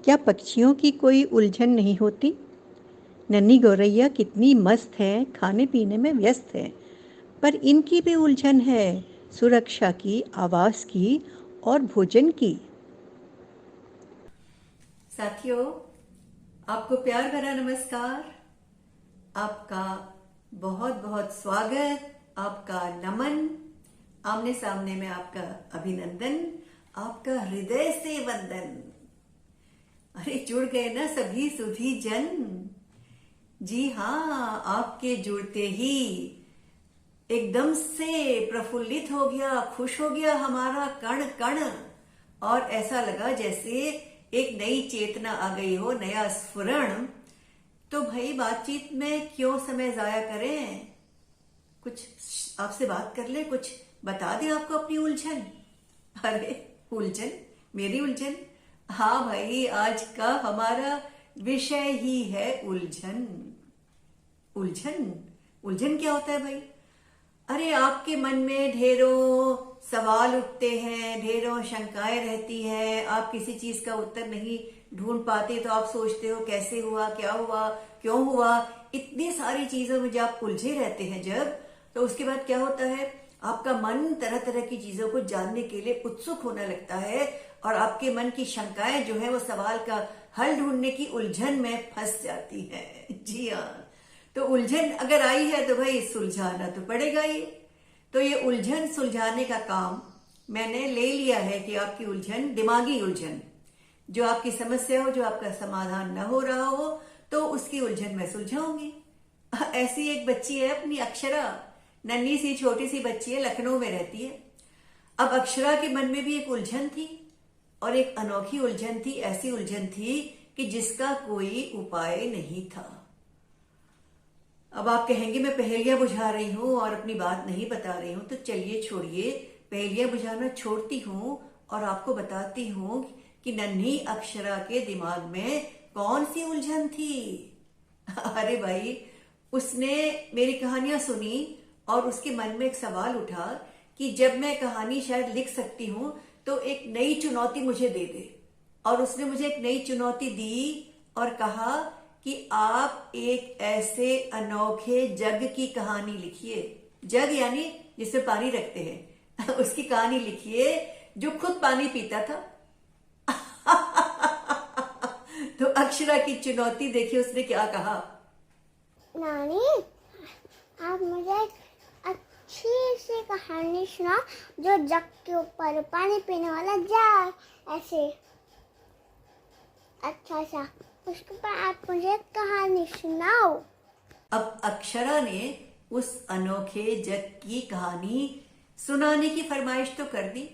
क्या पक्षियों की कोई उलझन नहीं होती? नन्ही गौरैया कितनी मस्त है, खाने पीने में व्यस्त है, पर इनकी भी उलझन है, सुरक्षा की, आवास की और भोजन की। साथियों, आपको प्यार भरा नमस्कार। आपका बहुत बहुत स्वागत, आपका नमन, आमने सामने में आपका अभिनंदन, आपका हृदय से वंदन। अरे जुड़ गए ना सभी सुधी जन। जी हाँ, आपके जुड़ते ही एकदम से प्रफुल्लित हो गया, खुश हो गया हमारा कण कण। और ऐसा लगा जैसे एक नई चेतना आ गई हो, नया स्फुरण। तो भाई बातचीत में क्यों समय जाया करें, कुछ आपसे बात कर ले, कुछ बता दे आपको अपनी उलझन। अरे उलझन, मेरी उलझन। हाँ भाई, आज का हमारा विषय ही है उलझन। उलझन, उलझन क्या होता है भाई? अरे आपके मन में ढेरों सवाल उठते हैं, ढेरों शंकाएं रहती हैं, आप किसी चीज का उत्तर नहीं ढूंढ पाते, तो आप सोचते हो कैसे हुआ, क्या हुआ, क्यों हुआ। इतनी सारी चीजों में जब आप उलझे रहते हैं जब, तो उसके बाद क्या होता है, आपका मन तरह तरह की चीजों को जानने के लिए उत्सुक होने लगता है, और आपके मन की शंकाएं जो है वो सवाल का हल ढूंढने की उलझन में फंस जाती है। जी हाँ, तो उलझन अगर आई है तो भाई सुलझाना तो पड़ेगा ही। तो ये उलझन सुलझाने का काम मैंने ले लिया है कि आपकी उलझन, दिमागी उलझन, जो आपकी समस्या हो, जो आपका समाधान न हो रहा हो, तो उसकी उलझन मैं सुलझाऊंगी। ऐसी एक बच्ची है अपनी अक्षरा, नन्ही सी छोटी सी बच्ची है, लखनऊ में रहती है। अब अक्षरा के मन में भी एक उलझन थी, और एक अनोखी उलझन थी, ऐसी उलझन थी कि जिसका कोई उपाय नहीं था। अब आप कहेंगे मैं पहेलियां बुझा रही हूं और अपनी बात नहीं बता रही हूं, तो चलिए छोड़िए, पहेलियां बुझाना छोड़ती हूं और आपको बताती हूं कि नन्ही अक्षरा के दिमाग में कौन सी उलझन थी। अरे भाई, उसने मेरी कहानियां सुनी और उसके मन में एक सवाल उठा कि जब मैं कहानी शायद लिख सकती हूं तो एक नई चुनौती मुझे दे दे। और उसने मुझे एक नई चुनौती दी और कहा कि आप एक ऐसे अनोखे जग की कहानी लिखिए। जग यानी जिसमें पानी रखते हैं उसकी कहानी लिखिए, जो खुद पानी पीता था। तो अक्षरा की चुनौती देखिए उसने क्या कहा। नानी, आप मुझे एक अच्छी सी कहानी सुनाओ जो जग के ऊपर पानी पीने वाला जग, ऐसे अच्छा सा उसके ऊपर आप मुझे एक कहानी सुनाओ। अब अक्षरा ने उस अनोखे जग की कहानी सुनाने की फरमाइश तो कर दी।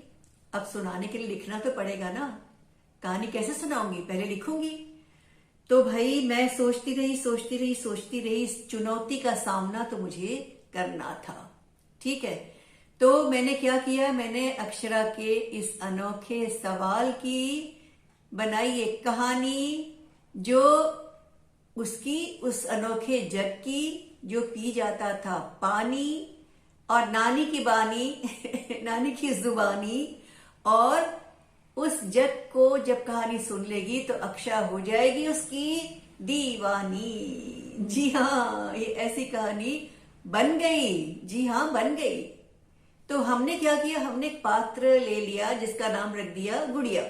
अब सुनाने के लिए लिखना तो पड़ेगा ना, कहानी कैसे सुनाऊंगी, पहले लिखूंगी। तो भाई मैं सोचती रही सोचती रही सोचती रही, इस चुनौती का सामना तो मुझे करना था। ठीक है, तो मैंने क्या किया, मैंने अक्षरा के इस अनोखे सवाल की बनाई एक कहानी, जो उसकी उस अनोखे जग की, जो पी जाता था पानी, और नानी की बानी नानी की जुबानी, और उस जग को जब कहानी सुन लेगी तो अक्षरा हो जाएगी उसकी दीवानी। जी हाँ, ये ऐसी कहानी बन गई। जी हाँ, बन गई। तो हमने क्या किया, हमने एक पात्र ले लिया जिसका नाम रख दिया गुड़िया।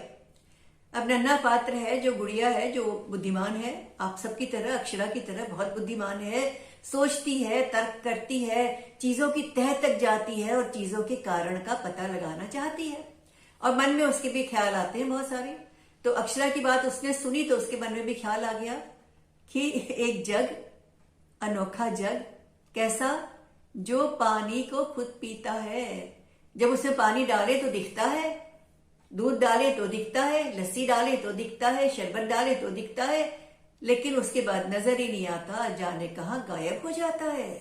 अब नन्हा पात्र है जो गुड़िया है, जो बुद्धिमान है, आप सबकी तरह, अक्षरा की तरह बहुत बुद्धिमान है, सोचती है, तर्क करती है, चीजों की तह तक जाती है और चीजों के कारण का पता लगाना चाहती है, और मन में उसके भी ख्याल आते हैं बहुत सारे। तो अक्षरा की बात उसने सुनी तो उसके मन में भी ख्याल आ गया कि एक जग, अनोखा जग, कैसा, जो पानी को खुद पीता है। जब उसमें पानी डाले तो दिखता है, दूध डाले तो दिखता है, लस्सी डाले तो दिखता है, शरबत डाले तो दिखता है, लेकिन उसके बाद नजर ही नहीं आता, जाने कहां गायब हो जाता है।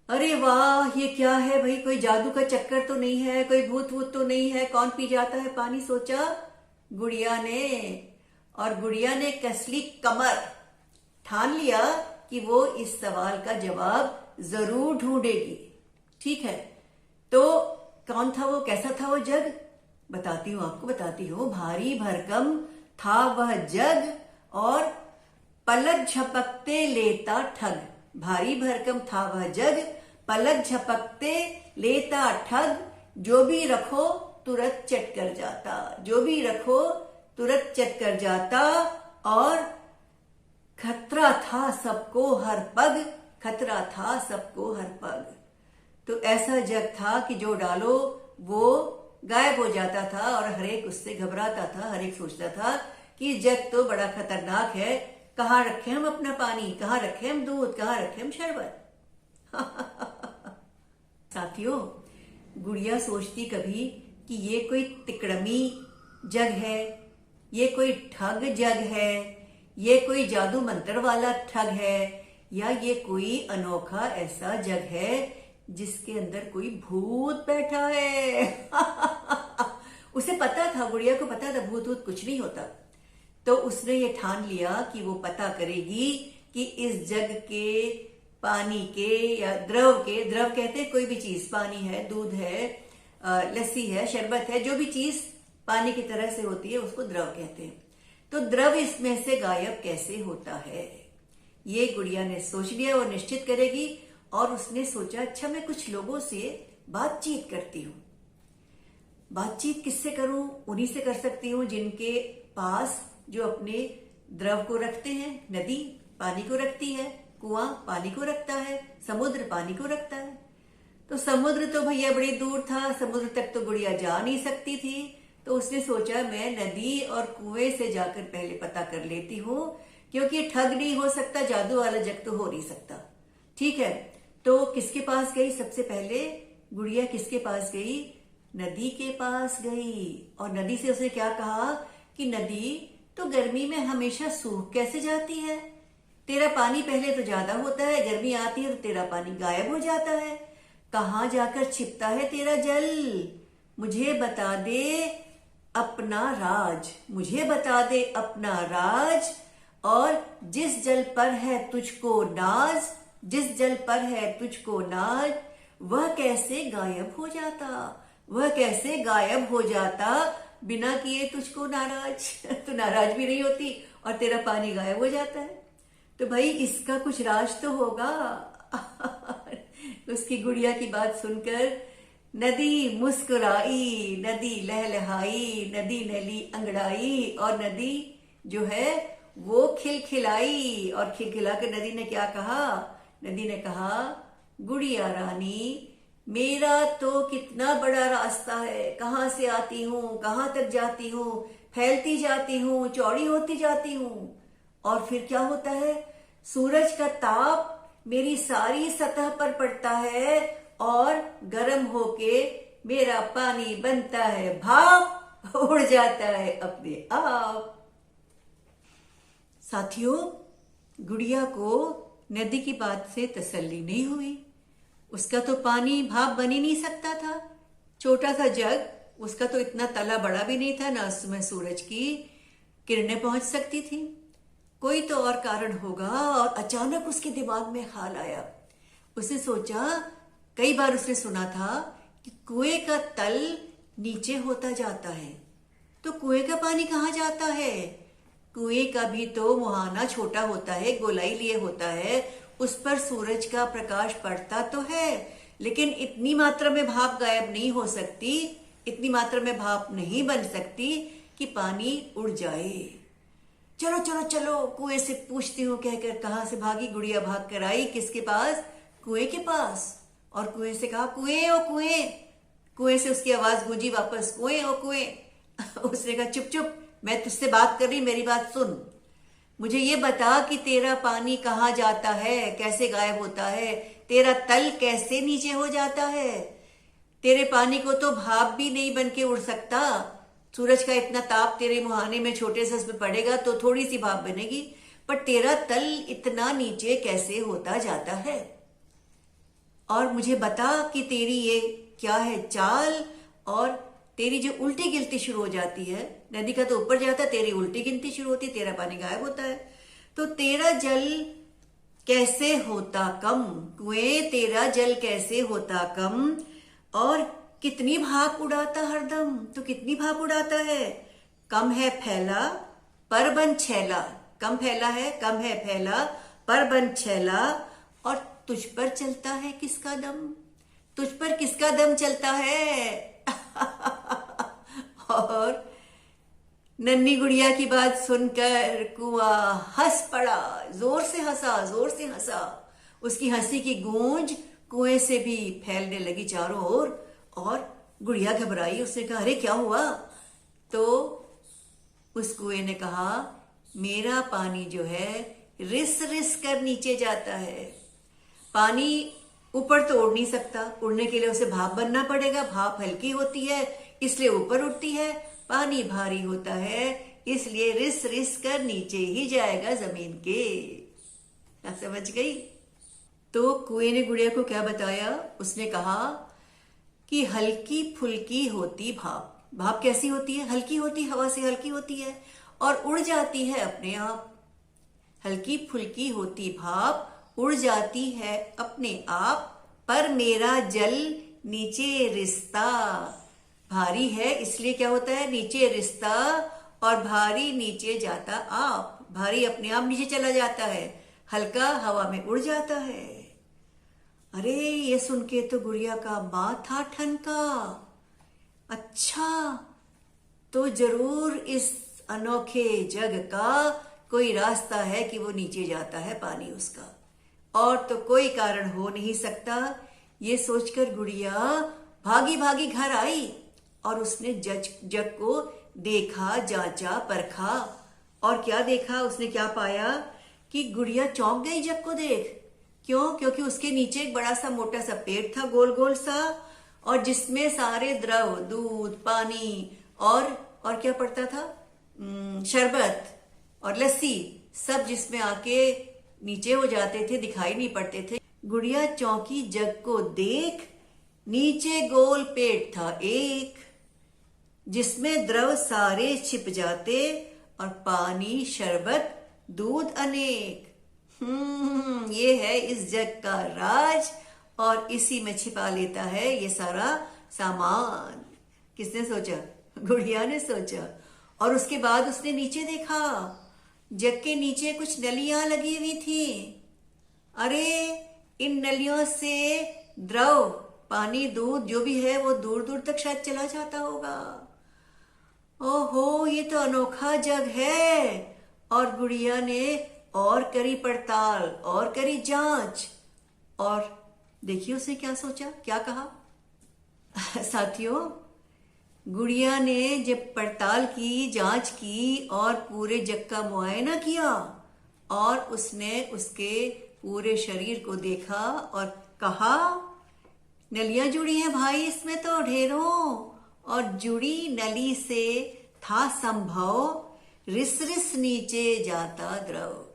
अरे वाह, ये क्या है भाई, कोई जादू का चक्कर तो नहीं है, कोई भूत वूत तो नहीं है, कौन पी जाता है पानी, सोचा गुड़िया ने। और गुड़िया ने कसली कमर, ठान लिया कि वो इस सवाल का जवाब जरूर ढूंढेगी। ठीक है, तो कौन था वो, कैसा था वो जग, बताती हूँ आपको, बताती हूँ। भारी भरकम था वह जग और पलक झपकते लेता ठग। भारी भरकम था वह जग, पलक झपकते लेता ठग। जो भी रखो तुरंत चट कर जाता, जो भी रखो तुरंत चट कर जाता। और खतरा था सबको हर पग, खतरा था सबको हर पग। तो ऐसा जग था कि जो डालो वो गायब हो जाता था और हर एक उससे घबराता था। हर एक सोचता था कि जग तो बड़ा खतरनाक है, कहाँ रखें हम अपना पानी, कहाँ रखें हम दूध, कहाँ रखें हम शरबत। साथियों, गुड़िया सोचती कभी कि ये कोई तिकड़मी जग है, ये कोई ठग जग है, ये कोई जादू मंत्र वाला ठग है, या ये कोई अनोखा ऐसा जग है जिसके अंदर कोई भूत बैठा है। उसे पता था, गुड़िया को पता था भूत भूत कुछ नहीं होता। तो उसने ये ठान लिया कि वो पता करेगी कि इस जग के पानी के या द्रव के, द्रव कहते हैं कोई भी चीज, पानी है, दूध है, लस्सी है, शरबत है, जो भी चीज पानी की तरह से होती है उसको द्रव कहते हैं। तो द्रव इसमें से गायब कैसे होता है, ये गुड़िया ने सोच लिया और निश्चित करेगी। और उसने सोचा अच्छा मैं कुछ लोगों से बातचीत करती हूँ। बातचीत किससे करूं? उन्हीं से कर सकती हूँ जिनके पास जो अपने द्रव को रखते हैं। नदी पानी को रखती है, कुआं पानी को रखता है, समुद्र पानी को रखता है। तो समुद्र तो भैया बड़ी दूर था, समुद्र तक तो गुड़िया जा नहीं सकती थी। तो उसने सोचा मैं नदी और कुएं से जाकर पहले पता कर लेती हूँ, क्योंकि ठग नहीं हो सकता, जादू वाला जग तो हो नहीं सकता। ठीक है, तो किसके पास गई? सबसे पहले गुड़िया किसके पास गई? नदी के पास गई। और नदी से उसने क्या कहा कि नदी तो गर्मी में हमेशा सूख कैसे जाती है? तेरा पानी पहले तो ज्यादा होता है, गर्मी आती है तो तेरा पानी गायब हो जाता है। कहाँ जाकर छिपता है तेरा जल? मुझे बता दे अपना राज, मुझे बता दे अपना राज। और जिस जल पर है तुझको नाज, जिस जल पर है तुझको नाज, वह कैसे गायब हो जाता, वह कैसे गायब हो जाता बिना किए तुझको नाराज। तो नाराज भी नहीं होती और तेरा पानी गायब हो जाता है। तो भाई इसका कुछ राज तो होगा। उसकी गुड़िया की बात सुनकर नदी मुस्कुराई, नदी लहलहाई, नदी नली अंगड़ाई और नदी जो है वो खिलखिलाई। और खिलखिला कर नदी ने क्या कहा? नदी ने कहा गुड़िया रानी मेरा तो कितना बड़ा रास्ता है, कहाँ से आती हूँ कहाँ तक जाती हूँ, फैलती जाती हूँ, चौड़ी होती जाती हूँ। और फिर क्या होता है? सूरज का ताप मेरी सारी सतह पर पड़ता है और गर्म होके मेरा पानी बनता है भाप, उड़ जाता है अपने आप। साथियों, गुड़िया को नदी की बात से तसल्ली नहीं हुई। उसका तो पानी भाप बन ही नहीं सकता था, छोटा सा जग, उसका तो इतना तला बड़ा भी नहीं था, ना उसमें सूरज की किरणें पहुंच सकती थी। कोई तो और कारण होगा। और अचानक उसके दिमाग में ख्याल आया। उसने सोचा, कई बार उसने सुना था कि कुएं का तल नीचे होता जाता है, तो कुएं का पानी कहाँ जाता है? कुएं का भी तो मुहाना छोटा होता है, गोलाई लिए होता है, उस पर सूरज का प्रकाश पड़ता तो है, लेकिन इतनी मात्रा में भाप गायब नहीं हो सकती, इतनी मात्रा में भाप नहीं बन सकती कि पानी उड़ जाए। चलो चलो चलो कुएं से पूछती हूँ कहकर कहाँ से भागी गुड़िया? भाग कर आई किसके पास? कुएं के पास। और कुएं से कहा कुएं ओ कुएं। कुएं से उसकी आवाज गूंजी वापस, कुएं ओ कुएं। उसने कहा चुप चुप, मैं तुझसे बात कर रही, मेरी बात सुन। मुझे ये बता कि तेरा पानी कहाँ जाता है, कैसे गायब होता है, तेरा तल कैसे नीचे हो जाता है? तेरे पानी को तो भाप भी नहीं बन के उड़ सकता। सूरज का इतना ताप तेरे मुहाने में छोटे से उसमें पड़ेगा तो थोड़ी सी भाप बनेगी, पर तेरा तल इतना नीचे कैसे होता जाता है? और मुझे बता कि तेरी ये क्या है चाल, और तेरी जो उल्टी गिनती शुरू हो जाती है, नदी का तो ऊपर जाता है, तेरी उल्टी गिनती शुरू होती है, तेरा पानी गायब होता है, तो तेरा जल कैसे होता कम? कुएं तेरा जल कैसे होता कम? और कितनी भाप उड़ाता हरदम, तो कितनी भाप उड़ाता है? कम है फैला पर बन छैला, कम फैला है, कम है फैला, पर बन छैला, और तुझ पर चलता है किसका दम, तुझ पर किसका दम चलता है। और नन्ही गुड़िया की बात सुनकर कुआं हंस पड़ा, जोर से हंसा, जोर से हंसा। उसकी हंसी की गूंज कुएं से भी फैलने लगी चारों ओर, और गुड़िया घबराई। उसने कहा, अरे क्या हुआ? तो उस कुएं ने कहा, मेरा पानी जो है रिस रिस कर नीचे जाता है। पानी ऊपर तो उड़ नहीं सकता, उड़ने के लिए उसे भाप बनना पड़ेगा, भाप हल्की होती है इसलिए ऊपर उड़ती है, पानी भारी होता है इसलिए रिस रिस कर नीचे ही जाएगा जमीन के। क्या समझ गई? तो कुएं ने गुड़िया को क्या बताया? उसने कहा कि हल्की फुल्की होती भाप, भाप कैसी होती है? हल्की होती, हवा से हल्की होती है और उड़ जाती है अपने आप। हल्की फुल्की होती भाप उड़ जाती है अपने आप, पर मेरा जल नीचे रिश्ता भारी है इसलिए क्या होता है? नीचे रिश्ता, और भारी नीचे जाता आप। भारी अपने आप नीचे चला जाता है, हल्का हवा में उड़ जाता है। अरे ये सुन के तो गुड़िया का माथा ठनका। अच्छा, तो जरूर इस अनोखे जग का कोई रास्ता है कि वो नीचे जाता है पानी उसका, और तो कोई कारण हो नहीं सकता। ये सोचकर गुड़िया भागी भागी घर आई और उसने जग को देखा, जांचा, परखा, और क्या देखा? उसने क्या पाया कि गुड़िया चौंक गई जग को देख। क्यों? क्योंकि उसके नीचे एक बड़ा सा मोटा सा पेड़ था, गोल गोल सा, और जिसमें सारे द्रव, दूध, पानी और क्या पड़ता था? शरबत और लस्सी, सब जिसमें आके नीचे हो जाते थे, दिखाई नहीं पड़ते थे। गुड़िया चौंकी जग को देख, नीचे गोल पेट था एक, जिसमें द्रव सारे छिप जाते और पानी, शरबत, दूध अनेक। ये है इस जग का राज, और इसी में छिपा लेता है ये सारा सामान। किसने सोचा? गुड़िया ने सोचा। और उसके बाद उसने नीचे देखा, जग के नीचे कुछ नलियां लगी हुई थी। अरे इन नलियों से द्रव, पानी, दूध जो भी है वो दूर दूर तक शायद चला जाता होगा। ओहो, ये तो अनोखा जग है। और गुड़िया ने और करी पड़ताल, और करी जांच, और देखिए उसने क्या सोचा, क्या कहा। साथियों, गुड़िया ने जब पड़ताल की, जांच की और पूरे जग का मुआयना किया, और उसने उसके पूरे शरीर को देखा और कहा, नलियां जुड़ी हैं भाई इसमें तो ढेरों, और जुड़ी नली से था संभव रिस रिस नीचे जाता द्रव।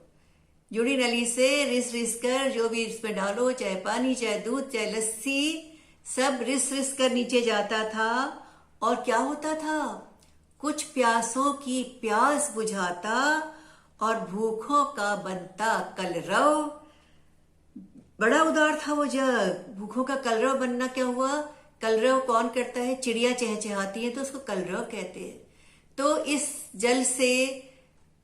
जुड़ी नली से रिस रिस कर जो भी इसमें डालो, चाहे पानी, चाहे दूध, चाहे लस्सी, सब रिस रिस कर नीचे जाता था। और क्या होता था? कुछ प्यासों की प्यास बुझाता और भूखों का बनता कलरव। बड़ा उदार था वो जग। भूखों का कलरव बनना क्या हुआ? कलरव कौन करता है? चिड़िया चहचहाती है तो उसको कलरव कहते हैं। तो इस जल से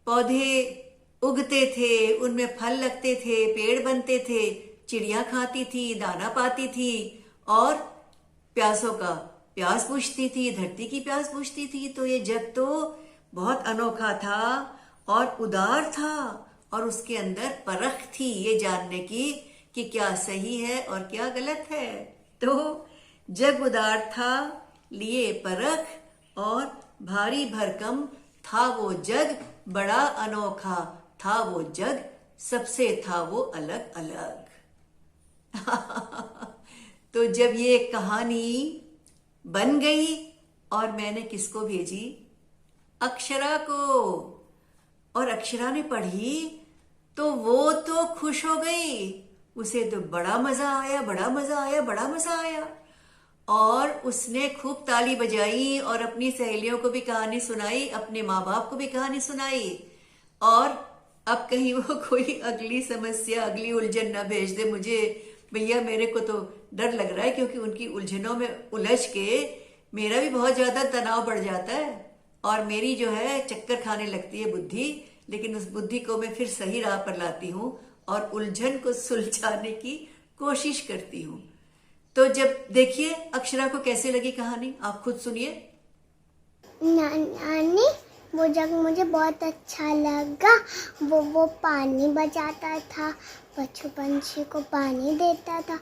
पौधे उगते थे, उनमें फल लगते थे, पेड़ बनते थे, चिड़िया खाती थी, दाना पाती थी, और प्यासों का प्यास बुझती थी, धरती की प्यास बुझती थी। तो ये जग तो बहुत अनोखा था और उदार था, और उसके अंदर परख थी ये जानने की कि क्या सही है और क्या गलत है। तो जग उदार था, लिए परख, और भारी भरकम था वो जग, बड़ा अनोखा था वो जग, सबसे था वो अलग अलग। तो जब ये कहानी बन गई और मैंने किसको भेजी? अक्षरा को, और अक्षरा ने पढ़ी तो वो तो खुश हो गई। उसे तो बड़ा मजा आया, बड़ा मजा आया, बड़ा मजा आया, और उसने खूब ताली बजाई और अपनी सहेलियों को भी कहानी सुनाई, अपने माँ बाप को भी कहानी सुनाई। और अब कहीं वो कोई अगली समस्या, अगली उलझन ना भेज दे मुझे। भैया मेरे को तो डर लग रहा है, क्योंकि उनकी उलझनों में उलझ के मेरा भी बहुत ज्यादा तनाव बढ़ जाता है। और मेरी जो है चक्कर खाने लगती है बुद्धि, लेकिन उस बुद्धि को मैं फिर सही राह पर लाती हूँ और उलझन को सुलझाने की कोशिश करती हूँ। तो जब देखिए अक्षरा को कैसे लगी कहानी, आप खुद सुनिए। नानी, वो जग मुझे बहुत अच्छा लगा। वो पानी बचाता था, पशु पंछी को पानी देता था।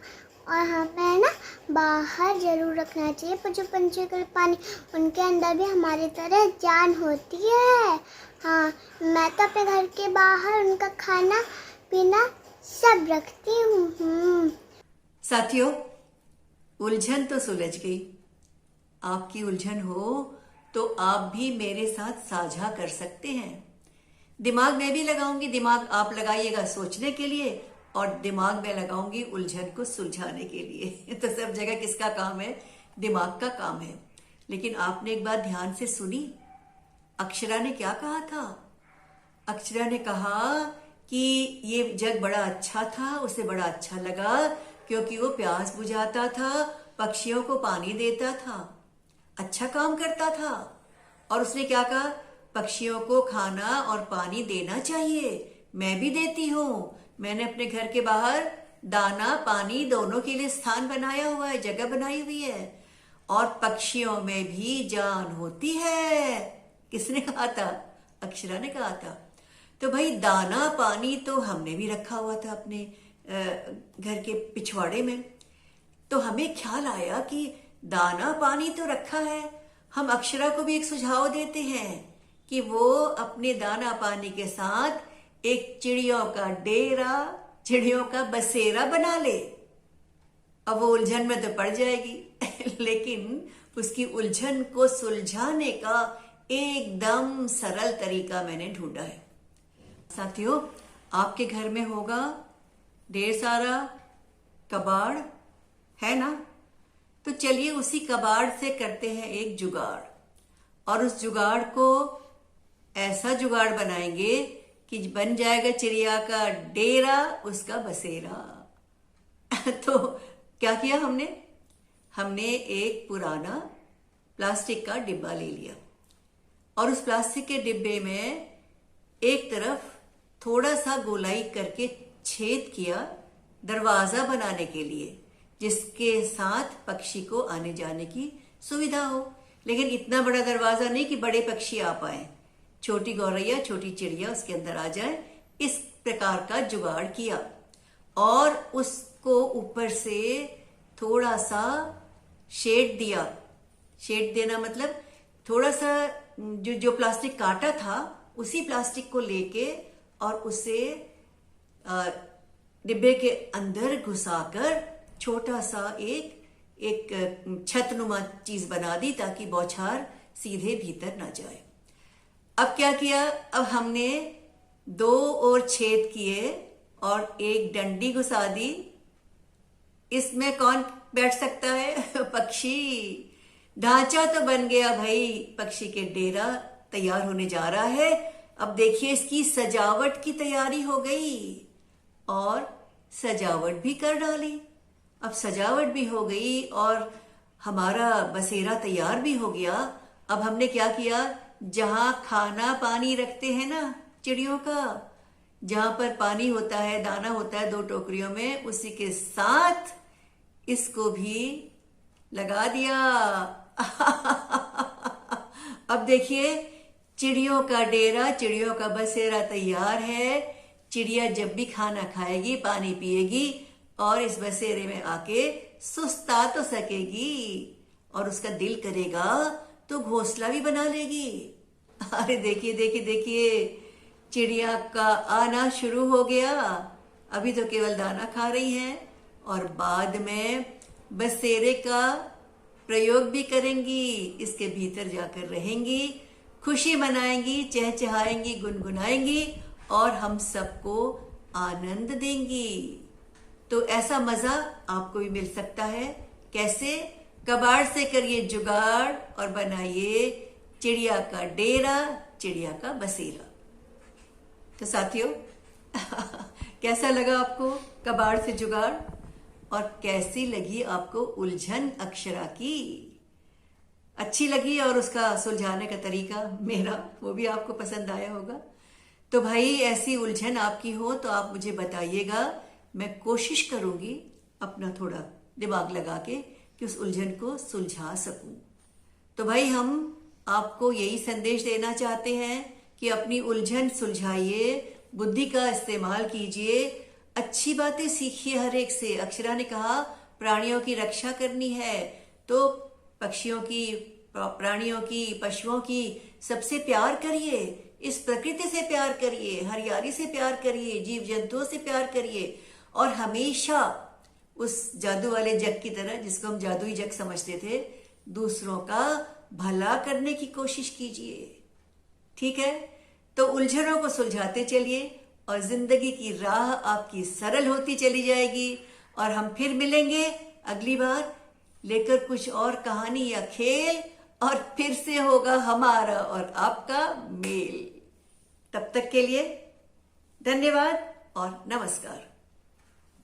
और हमें ना बाहर जरूर रखना चाहिए पशु पंछी को पानी, उनके अंदर भी हमारी तरह जान होती है। हाँ, मैं तो अपने घर के बाहर उनका खाना पीना सब रखती हूँ। साथियों, उलझन तो सुलझ गई। आपकी उलझन हो तो आप भी मेरे साथ साझा कर सकते हैं। दिमाग मैं भी लगाऊंगी, दिमाग आप लगाइएगा सोचने के लिए, और दिमाग मैं लगाऊंगी उलझन को सुलझाने के लिए। तो सब जगह किसका काम है? दिमाग का काम है। लेकिन आपने एक बात ध्यान से सुनी, अक्षरा ने क्या कहा था? अक्षरा ने कहा कि ये जग बड़ा अच्छा था, उसे बड़ा अच्छा लगा क्योंकि वो प्यास बुझाता था, पक्षियों को पानी देता था, अच्छा काम करता था। और उसने क्या कहा? पक्षियों को खाना और पानी देना चाहिए, मैं भी देती हूँ। मैंने अपने घर के बाहर दाना पानी दोनों के लिए स्थान बनाया हुआ है, जगह बनाई हुई है। और पक्षियों में भी जान होती है। किसने कहा था? अक्षरा ने कहा था। तो भाई दाना पानी तो हमने भी रखा हुआ था अपने घर के पिछवाड़े में। तो हमें ख्याल आया कि दाना पानी तो रखा है, हम अक्षरा को भी एक सुझाव देते हैं कि वो अपने दाना पानी के साथ एक चिड़ियों का डेरा, चिड़ियों का बसेरा बना ले। अब वो उलझन में तो पड़ जाएगी लेकिन उसकी उलझन को सुलझाने का एकदम सरल तरीका मैंने ढूंढा है। साथियों, आपके घर में होगा ढेर सारा कबाड़, है ना? तो चलिए उसी कबाड़ से करते हैं एक जुगाड़, और उस जुगाड़ को ऐसा जुगाड़ बनाएंगे कि बन जाएगा चिड़िया का डेरा, उसका बसेरा। तो क्या किया हमने एक पुराना प्लास्टिक का डिब्बा ले लिया और उस प्लास्टिक के डिब्बे में एक तरफ थोड़ा सा गोलाई करके छेद किया दरवाजा बनाने के लिए, जिसके साथ पक्षी को आने जाने की सुविधा हो। लेकिन इतना बड़ा दरवाजा नहीं कि बड़े पक्षी आ पाए, छोटी गौरैया छोटी चिड़िया उसके अंदर आ जाए, इस प्रकार का जुगाड़ किया। और उसको ऊपर से थोड़ा सा शेड दिया। शेड देना मतलब थोड़ा सा जो प्लास्टिक काटा था उसी प्लास्टिक को लेके और उसे डिब्बे के अंदर घुसाकर छोटा सा एक छतनुमा चीज बना दी ताकि बौछार सीधे भीतर ना जाए। अब क्या किया? अब हमने 2 और छेद किए और एक डंडी घुसा दी। इसमें कौन बैठ सकता है? पक्षी। ढांचा तो बन गया भाई, पक्षी के डेरा तैयार होने जा रहा है। अब देखिए इसकी सजावट की तैयारी हो गई और सजावट भी कर डाली। अब सजावट भी हो गई और हमारा बसेरा तैयार भी हो गया। अब हमने क्या किया? जहां खाना पानी रखते हैं ना चिड़ियों का, जहां पर पानी होता है, दाना होता है 2 टोकरियों में, उसी के साथ इसको भी लगा दिया। अब देखिए चिड़ियों का डेरा, चिड़ियों का बसेरा तैयार है। चिड़िया जब भी खाना खाएगी, पानी पिएगी और इस बसेरे में आके सुस्ता तो सकेगी और उसका दिल करेगा तो घोंसला भी बना लेगी। अरे देखिए देखिए देखिए, चिड़िया का आना शुरू हो गया। अभी तो केवल दाना खा रही हैं और बाद में बसेरे का प्रयोग भी करेंगी, इसके भीतर जाकर रहेंगी, खुशी मनाएंगी, चहचहाएंगी, गुनगुनाएंगी और हम सबको आनंद देंगी। तो ऐसा मजा आपको भी मिल सकता है। कैसे? कबाड़ से करिए जुगाड़ और बनाइए चिड़िया का डेरा, चिड़िया का बसेरा। तो साथियों कैसा लगा आपको कबाड़ से जुगाड़, और कैसी लगी आपको उलझन अक्षरा की? अच्छी लगी और उसका सुलझाने का तरीका मेरा वो भी आपको पसंद आया होगा। तो भाई ऐसी उलझन आपकी हो तो आप मुझे बताइएगा, मैं कोशिश करूंगी अपना थोड़ा दिमाग लगा के कि उस उलझन को सुलझा सकूं। तो भाई हम आपको यही संदेश देना चाहते हैं कि अपनी उलझन सुलझाइए, बुद्धि का इस्तेमाल कीजिए, अच्छी बातें सीखिए हर एक से। अक्षरा ने कहा प्राणियों की रक्षा करनी है तो पक्षियों की, प्राणियों की, पशुओं की सबसे प्यार करिए, इस प्रकृति से प्यार करिए, हरियाली से प्यार करिए, जीव जंतुओं से प्यार करिए और हमेशा उस जादू वाले जग की तरह, जिसको हम जादुई जग समझते थे, दूसरों का भला करने की कोशिश कीजिए। ठीक है, तो उलझनों को सुलझाते चलिए और जिंदगी की राह आपकी सरल होती चली जाएगी। और हम फिर मिलेंगे अगली बार लेकर कुछ और कहानी या खेल, और फिर से होगा हमारा और आपका मेल। तब तक के लिए धन्यवाद और नमस्कार।